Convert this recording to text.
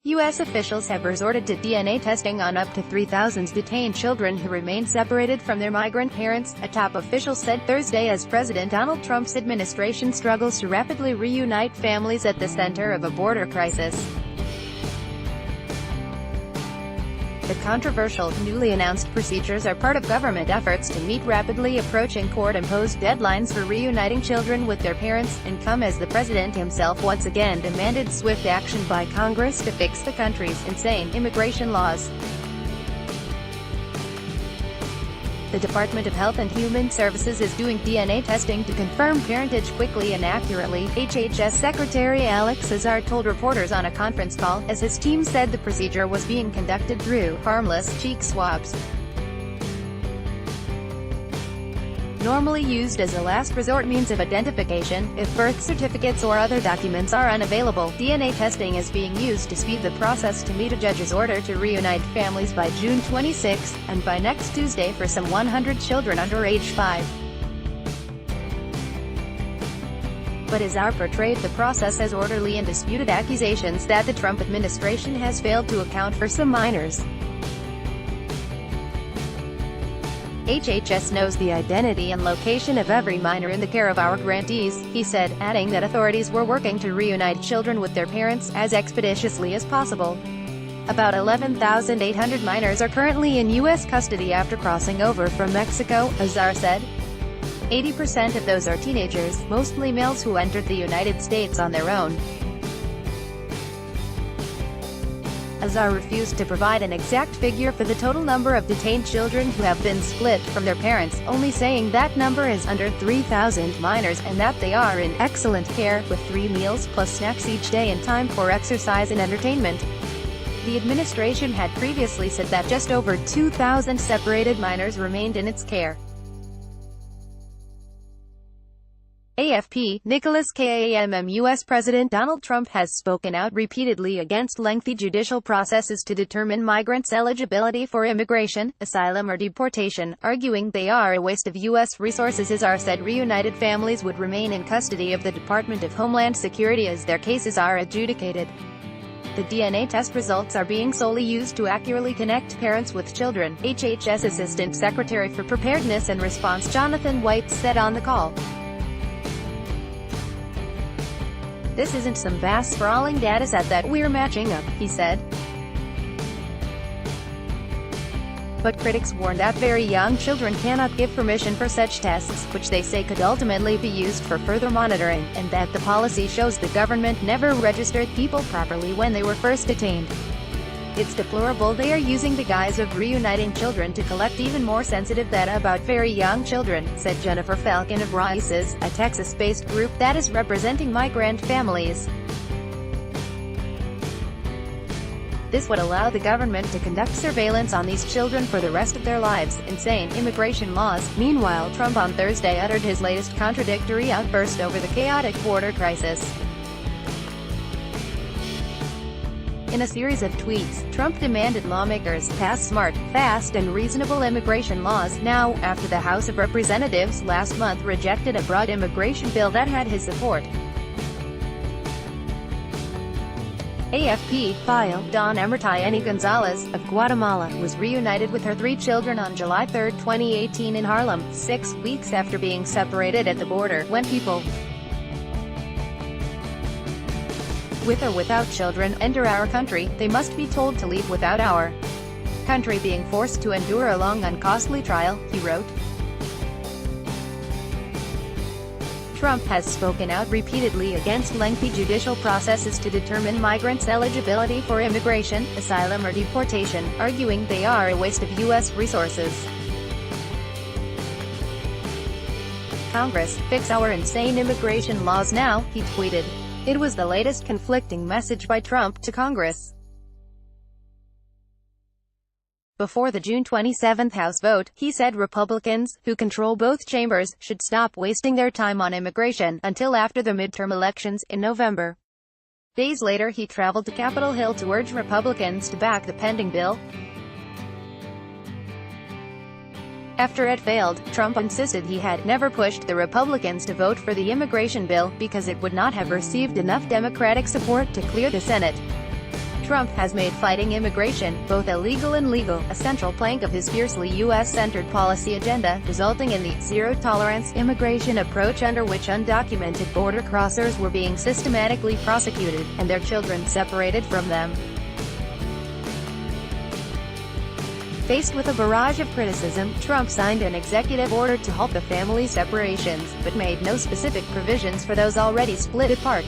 U.S. officials have resorted to DNA testing on up to 3,000 detained children who remain separated from their migrant parents, a top official said Thursday as President Donald Trump's administration struggles to rapidly reunite families at the center of a border crisis. The controversial, newly announced procedures are part of government efforts to meet rapidly approaching court-imposed deadlines for reuniting children with their parents, and come as the president himself once again demanded swift action by Congress to fix the country's insane immigration laws. The Department of Health and Human Services is doing DNA testing to confirm parentage quickly and accurately, HHS Secretary Alex Azar told reporters on a conference call, as his team said the procedure was being conducted through harmless cheek swabs. Normally used as a last resort means of identification, if birth certificates or other documents are unavailable, DNA testing is being used to speed the process to meet a judge's order to reunite families by June 26, and by next Tuesday for some 100 children under age 5. But Azar portrayed the process as orderly and disputed accusations that the Trump administration has failed to account for some minors. HHS knows the identity and location of every minor in the care of our grantees, he said, adding that authorities were working to reunite children with their parents as expeditiously as possible. About 11,800 minors are currently in U.S. custody after crossing over from Mexico, Azar said. 80% of those are teenagers, mostly males who entered the United States on their own. Azar refused to provide an exact figure for the total number of detained children who have been split from their parents, only saying that number is under 3,000 minors, and that they are in excellent care, with 3 meals plus snacks each day and time for exercise and entertainment. The administration had previously said that just over 2,000 separated minors remained in its care. AFP, Nicholas Kamm. U.S. President Donald Trump has spoken out repeatedly against lengthy judicial processes to determine migrants' eligibility for immigration, asylum or deportation, arguing they are a waste of U.S. resources. Azar said reunited families would remain in custody of the Department of Homeland Security as their cases are adjudicated. The DNA test results are being solely used to accurately connect parents with children, HHS Assistant Secretary for Preparedness and Response Jonathan White said on the call. This isn't some vast sprawling dataset that we're matching up, he said. But critics warn that very young children cannot give permission for such tests, which they say could ultimately be used for further monitoring, and that the policy shows the government never registered people properly when they were first detained. It's deplorable they are using the guise of reuniting children to collect even more sensitive data about very young children, said Jennifer Falcon of Rice's, a Texas-based group that is representing migrant families. This would allow the government to conduct surveillance on these children for the rest of their lives. Insane immigration laws. Meanwhile, Trump on Thursday uttered his latest contradictory outburst over the chaotic border crisis. In a series of tweets, Trump demanded lawmakers pass smart, fast and reasonable immigration laws now, after the House of Representatives last month rejected a broad immigration bill that had his support. AFP file, Dawn Emertayeni Gonzalez, of Guatemala, was reunited with her 3 children on July 3, 2018 in Harlem, 6 weeks after being separated at the border. When people with or without children enter our country, they must be told to leave without our country being forced to endure a long and costly trial, he wrote. Trump has spoken out repeatedly against lengthy judicial processes to determine migrants' eligibility for immigration, asylum or deportation, arguing they are a waste of U.S. resources. Congress, fix our insane immigration laws now, he tweeted. It was the latest conflicting message by Trump to Congress. Before the June 27 House vote, he said Republicans, who control both chambers, should stop wasting their time on immigration until after the midterm elections in November. Days later he traveled to Capitol Hill to urge Republicans to back the pending bill. After it failed, Trump insisted he had never pushed the Republicans to vote for the immigration bill, because it would not have received enough Democratic support to clear the Senate. Trump has made fighting immigration, both illegal and legal, a central plank of his fiercely U.S.-centered policy agenda, resulting in the zero-tolerance immigration approach under which undocumented border crossers were being systematically prosecuted, and their children separated from them. Faced with a barrage of criticism, Trump signed an executive order to halt the family separations, but made no specific provisions for those already split apart.